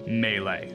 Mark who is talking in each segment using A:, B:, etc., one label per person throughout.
A: Melee.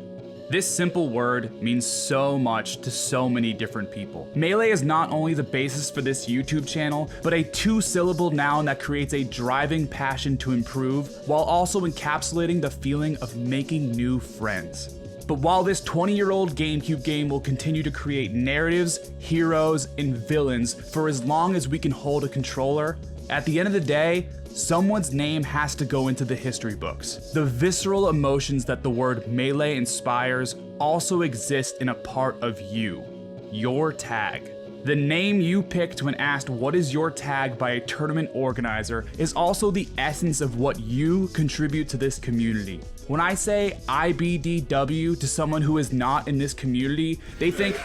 A: This simple word means so much to so many different people. Melee is not only the basis for this YouTube channel, but a 2-syllable noun that creates a driving passion to improve, while also encapsulating the feeling of making new friends. But while this 20-year-old GameCube game will continue to create narratives, heroes, and villains for as long as we can hold a controller, at the end of the day, someone's name has to go into the history books. The visceral emotions that the word Melee inspires also exist in a part of you, your tag. The name you picked when asked what is your tag by a tournament organizer is also the essence of what you contribute to this community. When I say IBDW to someone who is not in this community, they think,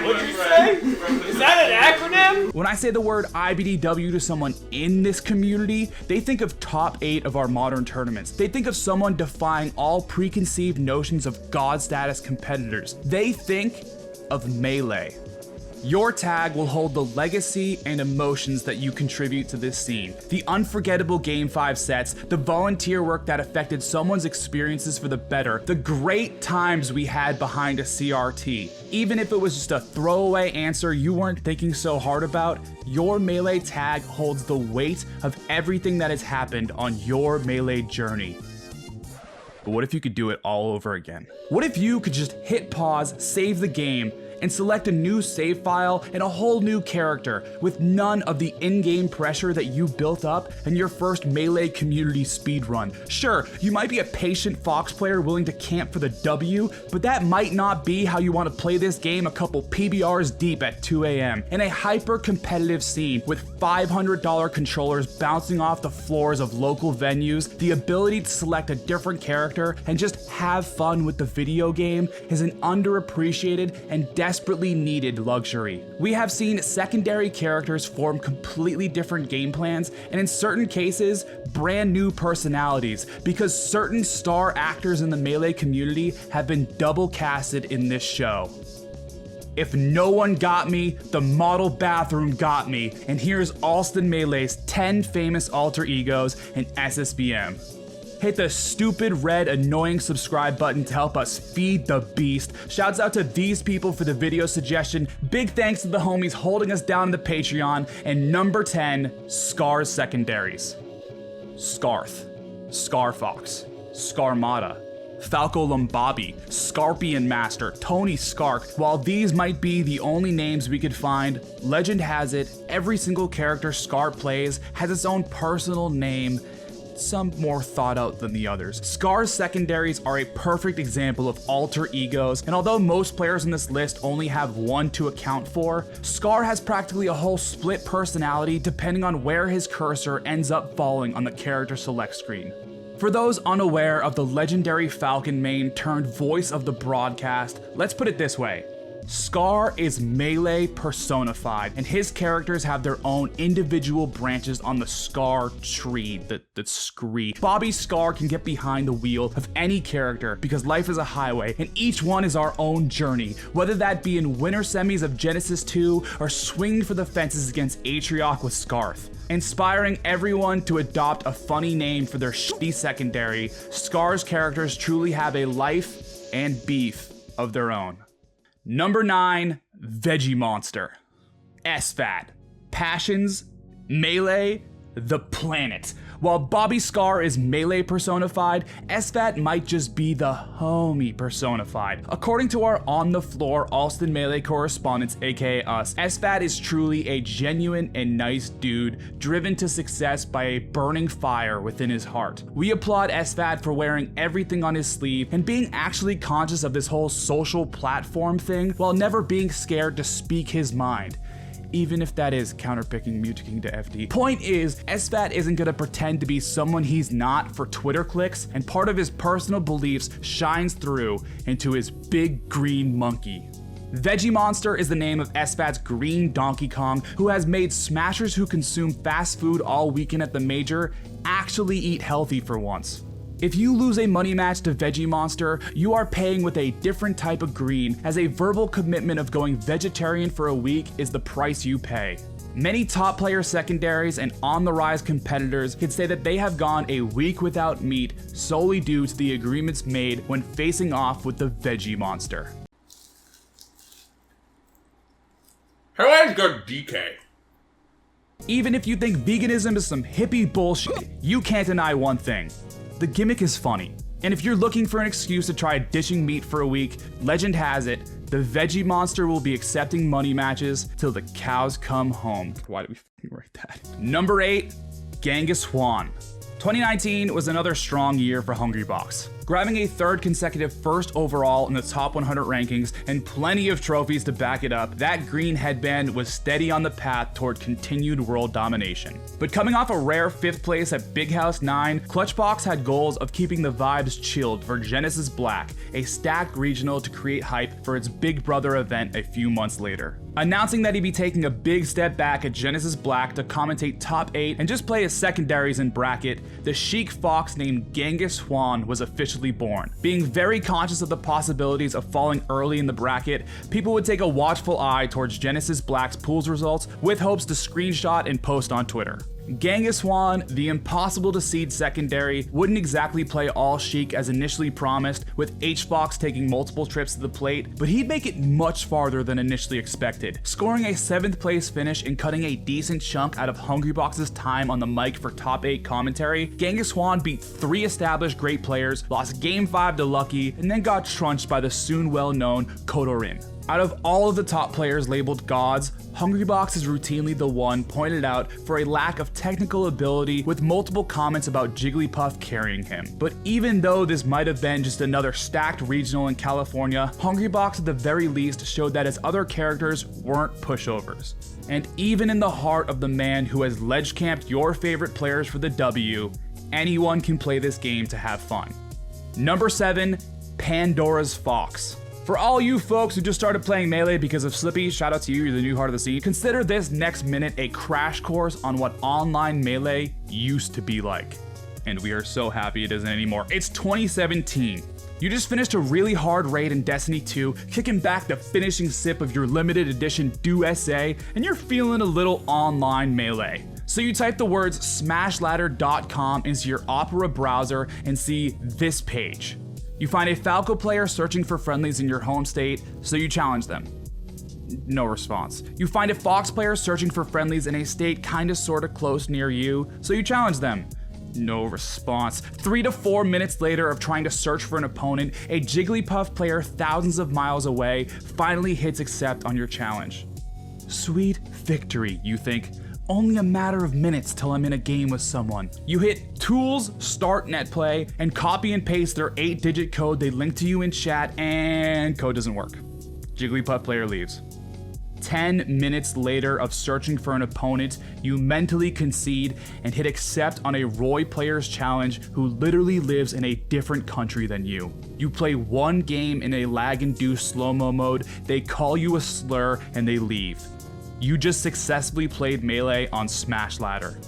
B: what'd you say? Is that an acronym?
A: when I say the word IBDW to someone in this community, they think of top 8 of our modern tournaments. They think of someone defying all preconceived notions of god status competitors. They think of Melee. Your tag will hold the legacy and emotions that you contribute to this scene. The unforgettable Game 5 sets, the volunteer work that affected someone's experiences for the better, the great times we had behind a CRT. Even if it was just a throwaway answer you weren't thinking so hard about, your Melee tag holds the weight of everything that has happened on your Melee journey. But what if you could do it all over again? What if you could just hit pause, save the game, and select a new save file and a whole new character with none of the in-game pressure that you built up in your first Melee community speedrun? Sure, you might be a patient Fox player willing to camp for the W, but that might not be how you want to play this game a couple PBRs deep at 2 a.m. in a hyper-competitive scene with $500 controllers bouncing off the floors of local venues. The ability to select a different character and just have fun with the video game is an underappreciated and desperately needed luxury. We have seen secondary characters form completely different game plans, and in certain cases, brand new personalities, because certain star actors in the Melee community have been double casted in this show. If no one got me, the model bathroom got me, and here's Allston Melee's 10 famous alter egos in SSBM. Hit the stupid red annoying subscribe button to help us feed the beast. Shouts out to these people for the video suggestion. Big thanks to the homies holding us down in the Patreon. And number 10, Scar's secondaries. Scarth, Scarfox, Scarmata, Falco Lumbabi, Scarpion Master, Tony Scark. While these might be the only names we could find, legend has it, every single character Scar plays has its own personal name, some more thought out than the others. Scar's secondaries are a perfect example of alter egos, and although most players in this list only have one to account for, Scar has practically a whole split personality depending on where his cursor ends up falling on the character select screen. For those unaware of the legendary Falcon main turned voice of the broadcast, let's put it this way. Scar is Melee personified, and his characters have their own individual branches on the Scar tree, the scree. Bobby Scar can get behind the wheel of any character because life is a highway, and each one is our own journey, whether that be in winter semis of Genesis 2 or swinging for the fences against Atrioc with Scarth. Inspiring everyone to adopt a funny name for their shitty secondary, Scar's characters truly have a life and beef of their own. Number 9, Veggie Monster. SFAT. Passions, Melee, the planet. While Bobby Scar is Melee personified, SFAT might just be the homie personified. According to our on-the-floor Allston Melee correspondents, aka us, SFAT is truly a genuine and nice dude, driven to success by a burning fire within his heart. We applaud SFAT for wearing everything on his sleeve and being actually conscious of this whole social platform thing while never being scared to speak his mind. Even if that is counterpicking Mewtwo King to FD. Point is, SFAT isn't gonna pretend to be someone he's not for Twitter clicks, and part of his personal beliefs shines through into his big green monkey. Veggie Monster is the name of SFAT's green Donkey Kong, who has made smashers who consume fast food all weekend at the major actually eat healthy for once. If you lose a money match to Veggie Monster, you are paying with a different type of green, as a verbal commitment of going vegetarian for a week is the price you pay. Many top player secondaries and on-the-rise competitors can say that they have gone a week without meat solely due to the agreements made when facing off with the veggie monster.
C: Everyone's got DK.
A: Even if you think veganism is some hippie bullshit, you can't deny one thing. The gimmick is funny. And if you're looking for an excuse to try dishing meat for a week, legend has it, the veggie monster will be accepting money matches till the cows come home. Why did we fucking write that? Number 8, Genghis Juan. 2019 was another strong year for Hungrybox, grabbing a third consecutive first overall in the top 100 rankings and plenty of trophies to back it up. That green headband was steady on the path toward continued world domination. But coming off a rare 5th place at Big House 9, Clutchbox had goals of keeping the vibes chilled for Genesis Black, a stacked regional to create hype for its Big Brother event a few months later. Announcing that he'd be taking a big step back at Genesis Black to commentate top 8 and just play his secondaries in bracket, the chic fox named Genghis Juan was officially born. Being very conscious of the possibilities of falling early in the bracket, people would take a watchful eye towards Genesis Black's pools results with hopes to screenshot and post on Twitter. Genghis Juan, the impossible to seed secondary, wouldn't exactly play all chic as initially promised, with H-Fox taking multiple trips to the plate, but he'd make it much farther than initially expected. Scoring a 7th place finish and cutting a decent chunk out of Hungrybox's time on the mic for top 8 commentary, Genghis Juan beat 3 established great players, lost Game 5 to Lucky, and then got trunched by the soon well-known Kodorin. Out of all of the top players labeled gods, Hungrybox is routinely the one pointed out for a lack of technical ability, with multiple comments about Jigglypuff carrying him. But even though this might have been just another stacked regional in California, Hungrybox at the very least showed that his other characters weren't pushovers. And even in the heart of the man who has ledge camped your favorite players for the W, anyone can play this game to have fun. Number 7, Pandora's Fox. For all you folks who just started playing Melee because of Slippy, shout out to you, you're the new heart of the scene. Consider this next minute a crash course on what online Melee used to be like. And we are so happy it isn't anymore. It's 2017. You just finished a really hard raid in Destiny 2, kicking back the finishing sip of your limited edition Do SA, and you're feeling a little online Melee. So you type the words smashladder.com into your Opera browser and see this page. You find a Falco player searching for friendlies in your home state, so you challenge them. No response. You find a Fox player searching for friendlies in a state kinda sorta close near you, so you challenge them. No response. 3 to 4 minutes later of trying to search for an opponent, a Jigglypuff player thousands of miles away finally hits accept on your challenge. Sweet victory, you think. Only a matter of minutes till I'm in a game with someone. You hit Tools, Start Netplay, and copy and paste their 8-digit code they link to you in chat, and code doesn't work. Jigglypuff player leaves. 10 minutes later of searching for an opponent, you mentally concede and hit accept on a Roy player's challenge who literally lives in a different country than you. You play one game in a lag-induced slow-mo mode, they call you a slur, and they leave. You just successfully played Melee on Smash Ladder.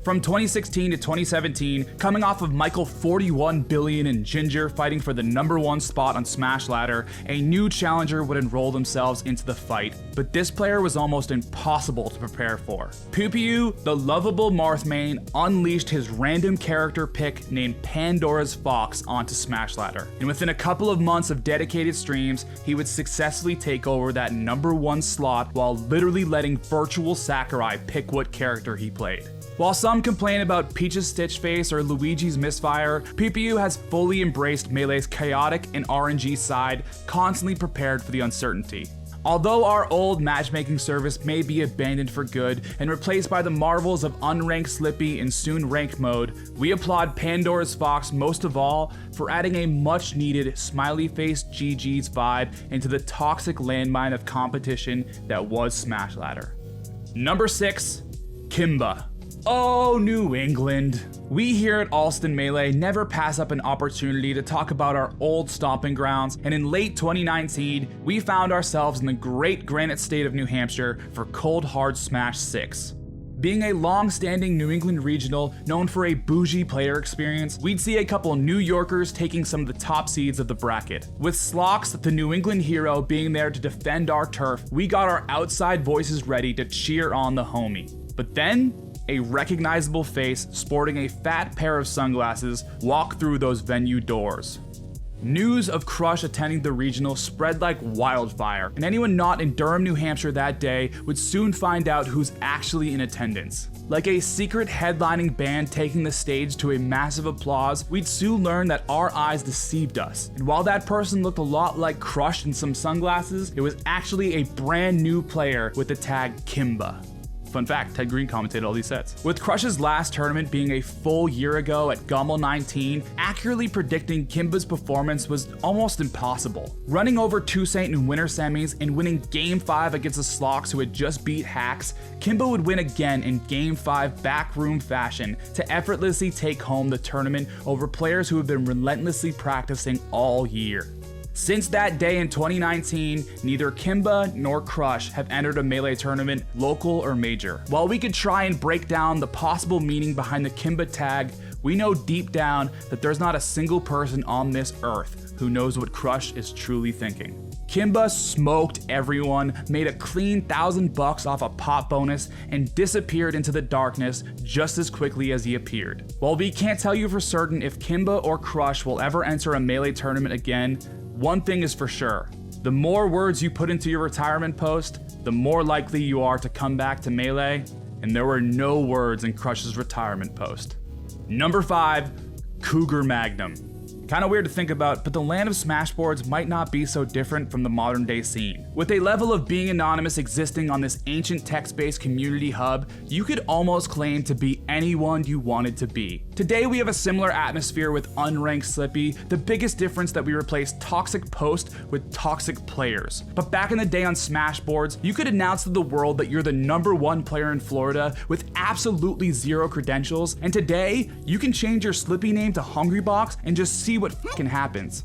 A: From 2016 to 2017, coming off of Michael 41 Billion and Ginger fighting for the #1 spot on Smash Ladder, a new challenger would enroll themselves into the fight, but this player was almost impossible to prepare for. Pupiu, the lovable Marth main, unleashed his random character pick named Pandora's Fox onto Smash Ladder, and within a couple of months of dedicated streams, he would successfully take over that #1 slot while literally letting virtual Sakurai pick what character he played. While some complain about Peach's Stitch Face or Luigi's Misfire, Pupiu has fully embraced Melee's chaotic and RNG side, constantly prepared for the uncertainty. Although our old matchmaking service may be abandoned for good and replaced by the marvels of unranked Slippy and soon ranked mode, we applaud Pandora's Fox most of all for adding a much needed smiley face GG's vibe into the toxic landmine of competition that was Smash Ladder. Number 6, Kimba. Oh, New England. We here at Allston Melee never pass up an opportunity to talk about our old stomping grounds, and in late 2019, we found ourselves in the great granite state of New Hampshire for Cold Hard Smash 6. Being a long-standing New England regional known for a bougie player experience, we'd see a couple New Yorkers taking some of the top seeds of the bracket. With Slocks, the New England hero, being there to defend our turf, we got our outside voices ready to cheer on the homie. But then, a recognizable face sporting a fat pair of sunglasses walked through those venue doors. News of Crush attending the regional spread like wildfire, and anyone not in Durham, New Hampshire that day would soon find out who's actually in attendance. Like a secret headlining band taking the stage to a massive applause, we'd soon learn that our eyes deceived us. And while that person looked a lot like Crush in some sunglasses, it was actually a brand new player with the tag Kimba. Fun fact, Ted Green commentated all these sets. With Crush's last tournament being a full year ago at Gummel 19, accurately predicting Kimba's performance was almost impossible. Running over Toussaint in winter semis and winning Game 5 against the Slocks who had just beat Hacks, Kimba would win again in Game 5 backroom fashion to effortlessly take home the tournament over players who have been relentlessly practicing all year. Since that day in 2019, neither Kimba nor Crush have entered a Melee tournament, local or major. While we could try and break down the possible meaning behind the Kimba tag, we know deep down that there's not a single person on this earth who knows what Crush is truly thinking. Kimba smoked everyone, made a clean $1,000 off a pop bonus, and disappeared into the darkness just as quickly as he appeared. While we can't tell you for certain if Kimba or Crush will ever enter a Melee tournament again, one thing is for sure. The more words you put into your retirement post, the more likely you are to come back to Melee, and there were no words in Crush's retirement post. Number 5, Cougar Magnum. Kinda weird to think about, but the land of SmashBoards might not be so different from the modern day scene. With a level of being anonymous existing on this ancient text-based community hub, you could almost claim to be anyone you wanted to be. Today we have a similar atmosphere with unranked Slippy, the biggest difference that we replaced toxic post with toxic players. But back in the day on SmashBoards, you could announce to the world that you're the #1 player in Florida with absolutely zero credentials, and today you can change your Slippy name to Hungrybox and just see what fucking happens.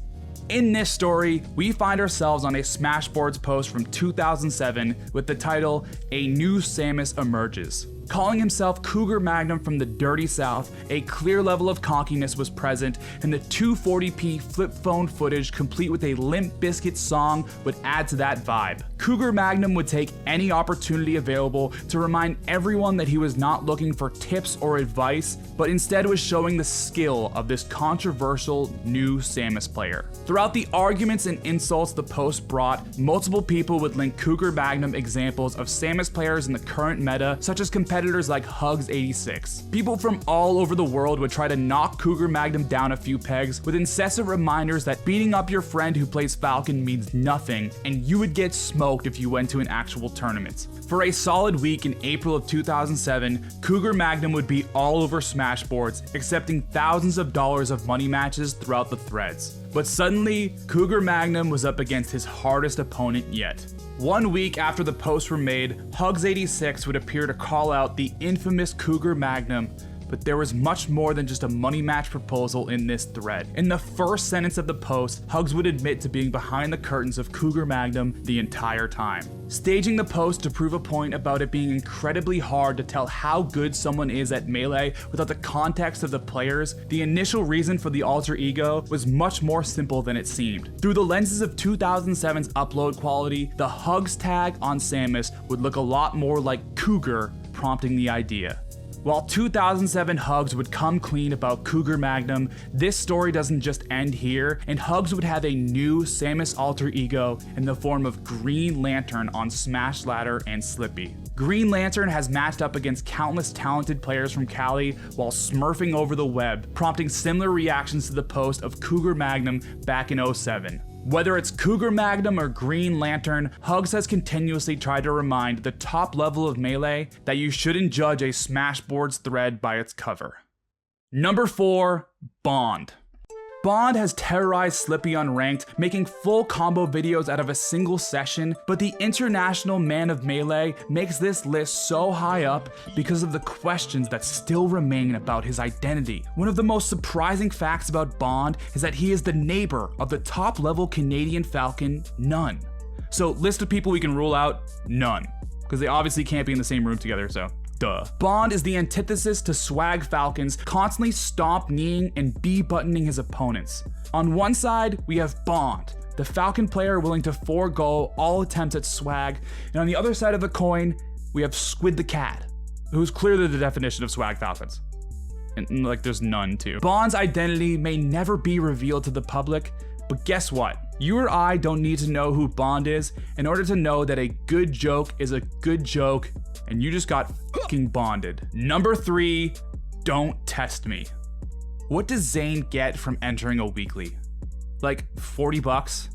A: In this story, we find ourselves on a SmashBoards post from 2007 with the title, "A New Samus Emerges." Calling himself Cougar Magnum from the dirty south, a clear level of cockiness was present, and the 240p flip phone footage complete with a Limp Bizkit song would add to that vibe. Cougar Magnum would take any opportunity available to remind everyone that he was not looking for tips or advice, but instead was showing the skill of this controversial new Samus player. Throughout the arguments and insults the post brought, multiple people would link Cougar Magnum examples of Samus players in the current meta, such as competitors like Hugs86. People from all over the world would try to knock Cougar Magnum down a few pegs with incessant reminders that beating up your friend who plays Falcon means nothing, and you would get smoked if you went to an actual tournament. For a solid week in April of 2007, Cougar Magnum would be all over SmashBoards, accepting thousands of dollars of money matches throughout the threads. But suddenly, Cougar Magnum was up against his hardest opponent yet. 1 week after the posts were made, Hugs86 would appear to call out the infamous Cougar Magnum, but there was much more than just a money match proposal in this thread. In the first sentence of the post, Hugs would admit to being behind the curtains of Cougar Magnum the entire time. Staging the post to prove a point about it being incredibly hard to tell how good someone is at Melee without the context of the players, the initial reason for the alter ego was much more simple than it seemed. Through the lenses of 2007's upload quality, the Hugs tag on Samus would look a lot more like Cougar, prompting the idea. While 2007 Hugs would come clean about Cougar Magnum, this story doesn't just end here, and Hugs would have a new Samus alter ego in the form of Green Lantern on Smash Ladder and Slippy. Green Lantern has matched up against countless talented players from Cali while smurfing over the web, prompting similar reactions to the post of Cougar Magnum back in 2007. Whether it's Cougar Magnum or Green Lantern, Hugs has continuously tried to remind the top level of Melee that you shouldn't judge a SmashBoards thread by its cover. Number 4, Bond. Bond has terrorized Slippy unranked, making full combo videos out of a single session, but the international man of Melee makes this list so high up because of the questions that still remain about his identity. One of the most surprising facts about Bond is that he is the neighbor of the top level Canadian Falcon, None. So list of people we can rule out, none. Because they obviously can't be in the same room together, so Duh. Bond is the antithesis to swag Falcons, constantly stomp kneeing and B-buttoning his opponents. On one side, we have Bond, the Falcon player willing to forego all attempts at swag, and on the other side of the coin, we have Squid the Cat, who's clearly the definition of swag Falcons. And like there's none too. Bond's identity may never be revealed to the public, but guess what? You or I don't need to know who Bond is in order to know that a good joke is a good joke, and you just got fucking bonded. Number 3, don't test me. What does Zane get from entering a weekly? Like 40 bucks?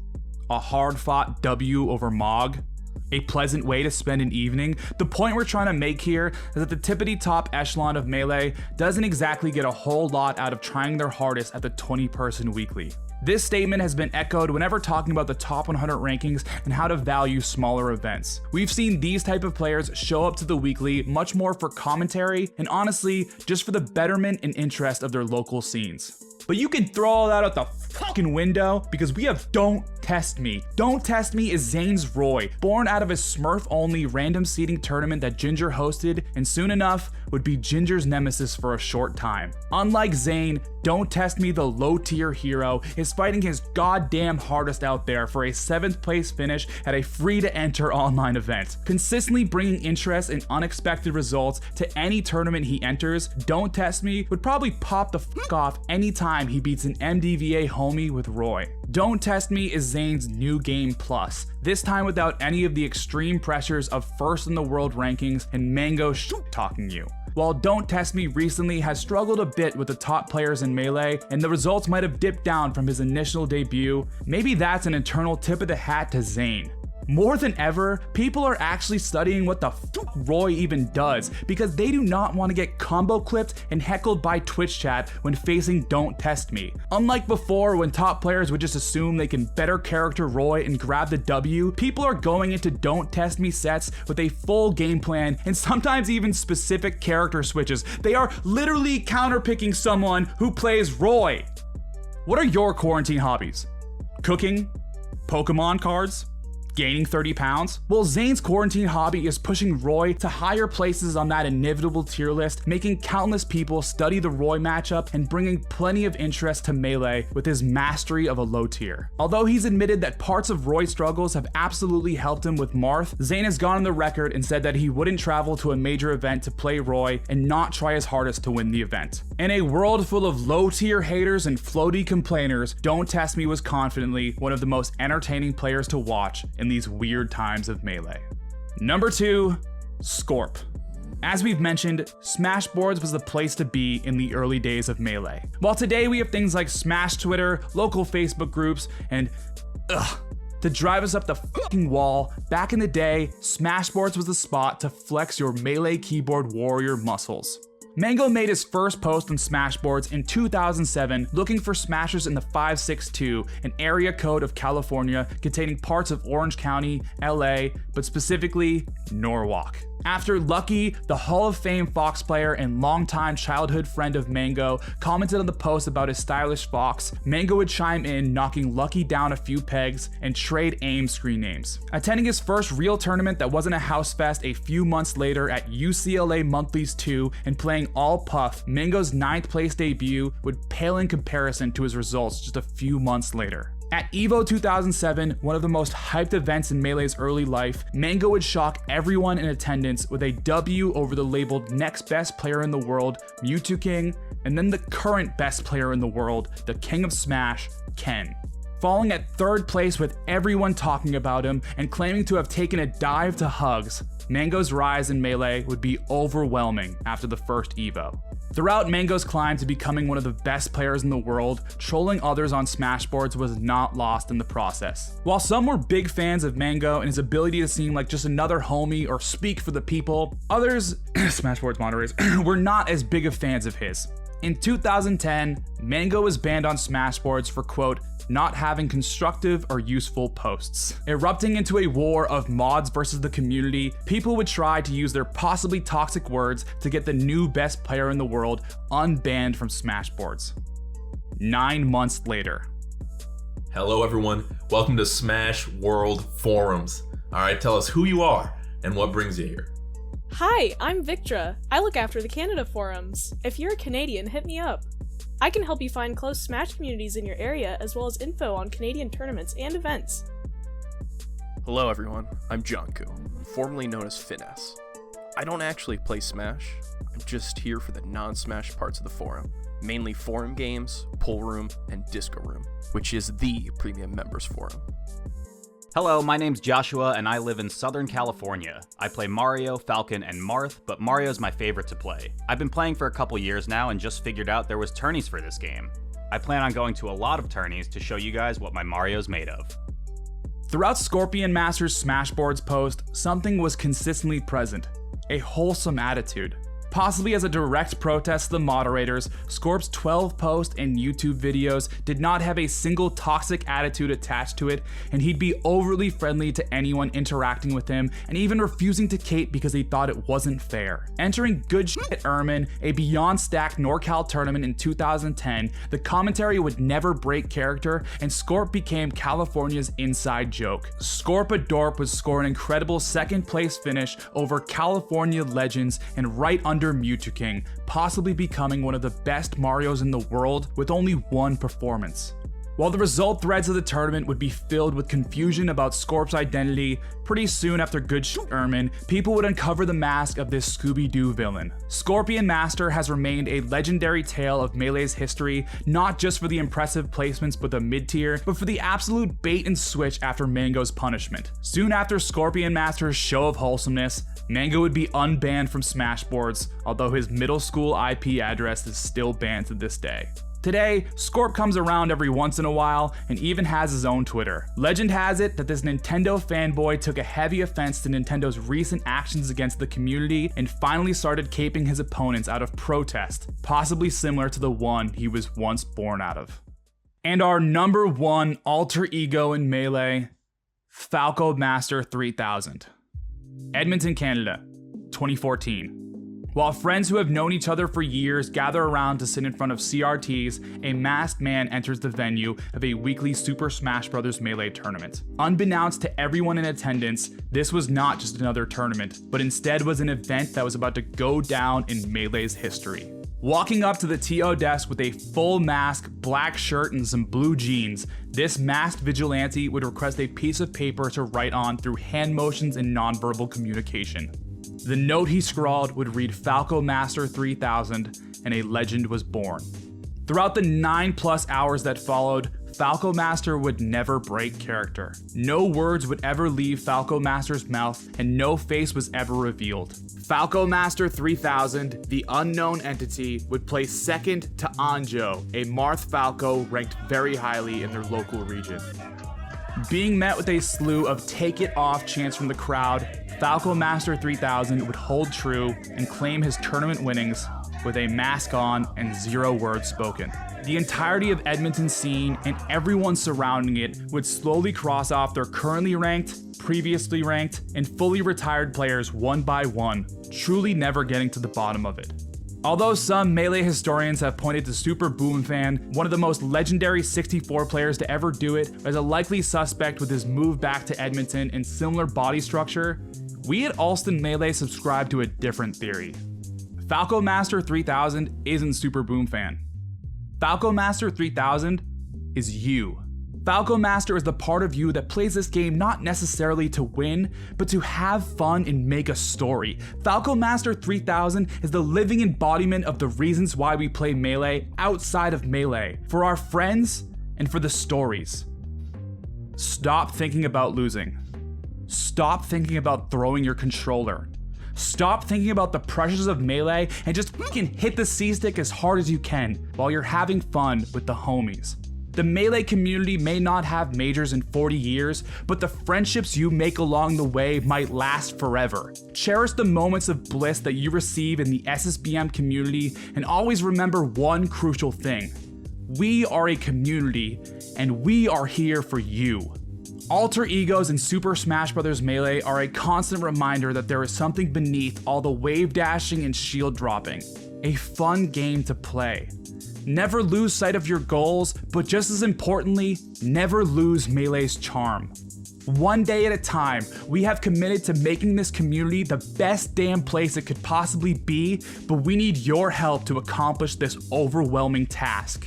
A: A hard-fought W over Mog? A pleasant way to spend an evening? The point we're trying to make here is that the tippity-top echelon of Melee doesn't exactly get a whole lot out of trying their hardest at the 20-person weekly. This statement has been echoed whenever talking about the top 100 rankings and how to value smaller events. We've seen these type of players show up to the weekly much more for commentary and honestly, just for the betterment and interest of their local scenes. But you can throw all that out the fucking window because we have Don't Test Me. Don't Test Me is Zane's Roy, born out of a Smurf-only random seeding tournament that Ginger hosted and soon enough would be Ginger's nemesis for a short time. Unlike Zane, Don't Test Me, the low-tier hero, is fighting his goddamn hardest out there for a 7th place finish at a free-to-enter online event. Consistently bringing interest and unexpected results to any tournament he enters, Don't Test Me would probably pop the fuck off anytime he beats an MDVA homie with Roy. Don't Test Me is Zane's new game plus, this time without any of the extreme pressures of first in the world rankings and Mango talking you. While Don't Test Me recently has struggled a bit with the top players in Melee, and the results might have dipped down from his initial debut, maybe that's an eternal tip of the hat to Zane. More than ever, people are actually studying what the fuck Roy even does because they do not want to get combo clipped and heckled by Twitch chat when facing Don't Test Me. Unlike before when top players would just assume they can better character Roy and grab the W, people are going into Don't Test Me sets with a full game plan and sometimes even specific character switches. They are literally counterpicking someone who plays Roy. What are your quarantine hobbies? Cooking? Pokemon cards? Gaining 30 pounds? Well, Zane's quarantine hobby is pushing Roy to higher places on that inevitable tier list, making countless people study the Roy matchup and bringing plenty of interest to Melee with his mastery of a low tier. Although he's admitted that parts of Roy's struggles have absolutely helped him with Marth, Zane has gone on the record and said that he wouldn't travel to a major event to play Roy and not try his hardest to win the event. In a world full of low tier haters and floaty complainers, Don't Test Me was confidently one of the most entertaining players to watch in these weird times of Melee. Number 2, SCORP. As we've mentioned, SmashBoards was the place to be in the early days of Melee. While today we have things like Smash Twitter, local Facebook groups, and to drive us up the fucking wall, back in the day, SmashBoards was the spot to flex your Melee keyboard warrior muscles. Mango made his first post on SmashBoards in 2007 looking for smashers in the 562, an area code of California containing parts of Orange County, LA, but specifically Norwalk. After Lucky, the Hall of Fame Fox player and longtime childhood friend of Mango, commented on the post about his stylish Fox, Mango would chime in, knocking Lucky down a few pegs and trade AIM screen names. Attending his first real tournament that wasn't a house fest a few months later at UCLA Monthlies 2 and playing all puff, Mango's 9th place debut would pale in comparison to his results just a few months later. At EVO 2007, one of the most hyped events in Melee's early life, Mango would shock everyone in attendance with a W over the labeled next best player in the world, Mewtwo King, and then the current best player in the world, the King of Smash, Ken. Falling at 3rd place with everyone talking about him and claiming to have taken a dive to hugs, Mango's rise in Melee would be overwhelming after the first EVO. Throughout Mango's climb to becoming one of the best players in the world, trolling others on SmashBoards was not lost in the process. While some were big fans of Mango and his ability to seem like just another homie or speak for the people, others, SmashBoards moderators, were not as big of fans of his. In 2010, Mango was banned on SmashBoards for, quote, not having constructive or useful posts. Erupting into a war of mods versus the community, people would try to use their possibly toxic words to get the new best player in the world unbanned from SmashBoards. 9 months later.
D: Hello everyone, welcome to Smash World Forums. Alright, tell us who you are and what brings you here.
E: Hi, I'm Victra. I look after the Canada forums. If you're a Canadian, hit me up. I can help you find close Smash communities in your area, as well as info on Canadian tournaments and events.
F: Hello everyone, I'm Jonku, formerly known as Finesse. I don't actually play Smash, I'm just here for the non-Smash parts of the forum, mainly forum games, pool room, and disco room, which is the premium members forum.
G: Hello, my name's Joshua and I live in Southern California. I play Mario, Falcon, and Marth, but Mario's my favorite to play. I've been playing for a couple years now and just figured out there was tourneys for this game. I plan on going to a lot of tourneys to show you guys what my Mario's made of.
A: Throughout Scorpion Master's SmashBoards post, something was consistently present. A wholesome attitude. Possibly as a direct protest to the moderators, Scorp's 12 posts and YouTube videos did not have a single toxic attitude attached to it, and he'd be overly friendly to anyone interacting with him, and even refusing to cape because he thought it wasn't fair. Entering Good Shit Ermin, a Beyond Stacked NorCal tournament in 2010, the commentary would never break character, and Scorp became California's inside joke. Scorpadorp would score an incredible second place finish over California legends and right under Mewtwo King, possibly becoming one of the best Marios in the world with only one performance. While the result threads of the tournament would be filled with confusion about Scorp's identity, pretty soon after Good Shit Ermin, people would uncover the mask of this Scooby-Doo villain. Scorpion Master has remained a legendary tale of Melee's history, not just for the impressive placements with the mid-tier, but for the absolute bait and switch after Mango's punishment. Soon after Scorpion Master's show of wholesomeness, Mango would be unbanned from SmashBoards, although his middle school IP address is still banned to this day. Today, Scorp comes around every once in a while and even has his own Twitter. Legend has it that this Nintendo fanboy took a heavy offense to Nintendo's recent actions against the community and finally started caping his opponents out of protest, possibly similar to the one he was once born out of. And our number one alter ego in Melee, Falco Master 3000. Edmonton, Canada, 2014. While friends who have known each other for years gather around to sit in front of CRTs, a masked man enters the venue of a weekly Super Smash Bros. Melee tournament. Unbeknownst to everyone in attendance, this was not just another tournament, but instead was an event that was about to go down in Melee's history. Walking up to the TO desk with a full mask, black shirt, and some blue jeans, this masked vigilante would request a piece of paper to write on through hand motions and nonverbal communication. The note he scrawled would read Falco Master 3000, and a legend was born. Throughout the 9+ hours that followed, Falco Master would never break character. No words would ever leave Falco Master's mouth, and no face was ever revealed. Falco Master 3000, the unknown entity, would place second to Anjo, a Marth Falco ranked very highly in their local region. Being met with a slew of take it off chants from the crowd, Falco Master 3000 would hold true and claim his tournament winnings with a mask on and 0 words spoken. The entirety of Edmonton's scene and everyone surrounding it would slowly cross off their currently ranked, previously ranked, and fully retired players one by one, truly never getting to the bottom of it. Although some Melee historians have pointed to Super Boomfan, one of the most legendary 64 players to ever do it, as a likely suspect with his move back to Edmonton and similar body structure, we at Allston Melee subscribe to a different theory. Falco Master 3000 isn't Super Boomfan. Falco Master 3000 is you. Falco Master is the part of you that plays this game not necessarily to win, but to have fun and make a story. Falco Master 3000 is the living embodiment of the reasons why we play Melee outside of Melee, for our friends and for the stories. Stop thinking about losing. Stop thinking about throwing your controller. Stop thinking about the pressures of Melee and just fucking hit the C-stick as hard as you can while you're having fun with the homies. The Melee community may not have majors in 40 years, but the friendships you make along the way might last forever. Cherish the moments of bliss that you receive in the SSBM community, and always remember one crucial thing. We are a community, and we are here for you. Alter egos in Super Smash Bros. Melee are a constant reminder that there is something beneath all the wave dashing and shield dropping. a fun game to play. Never lose sight of your goals, but just as importantly, never lose Melee's charm. One day at a time, we have committed to making this community the best damn place it could possibly be, but we need your help to accomplish this overwhelming task.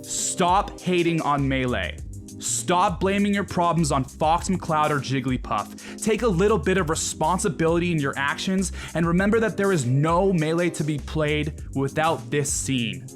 A: Stop hating on Melee. Stop blaming your problems on Fox McCloud or Jigglypuff. Take a little bit of responsibility in your actions, and remember that there is no Melee to be played without this scene.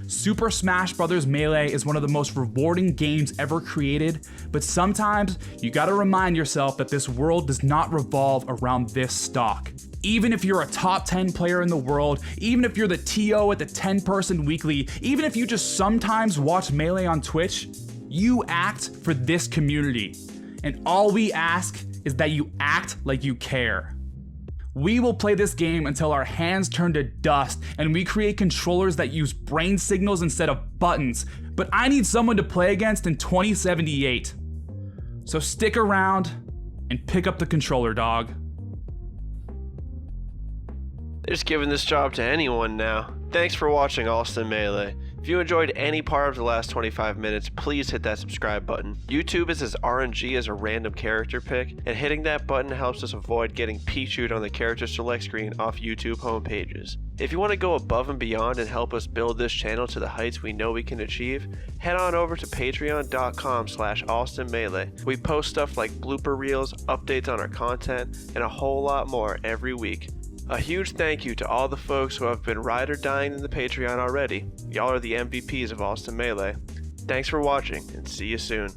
A: Super Smash Bros. Melee is one of the most rewarding games ever created, but sometimes you gotta remind yourself that this world does not revolve around this stock. Even if you're a top 10 player in the world, even if you're the TO at the 10-person weekly, even if you just sometimes watch Melee on Twitch, you act for this community. And all we ask is that you act like you care. We will play this game until our hands turn to dust and we create controllers that use brain signals instead of buttons, but I need someone to play against in 2078. So stick around and pick up the controller, dog.
H: They're just giving this job to anyone now. Thanks for watching Allston Melee. If you enjoyed any part of the last 25 minutes, please hit that subscribe button. YouTube is as RNG as a random character pick, and hitting that button helps us avoid getting Pichu'd on the character select screen off YouTube homepages. If you want to go above and beyond and help us build this channel to the heights we know we can achieve, head on over to patreon.com/AllstonMelee. We post stuff like blooper reels, updates on our content, and a whole lot more every week. A huge thank you to all the folks who have been ride or dying in the Patreon already. Y'all are the MVPs of Allston Melee. Thanks for watching, and see you soon.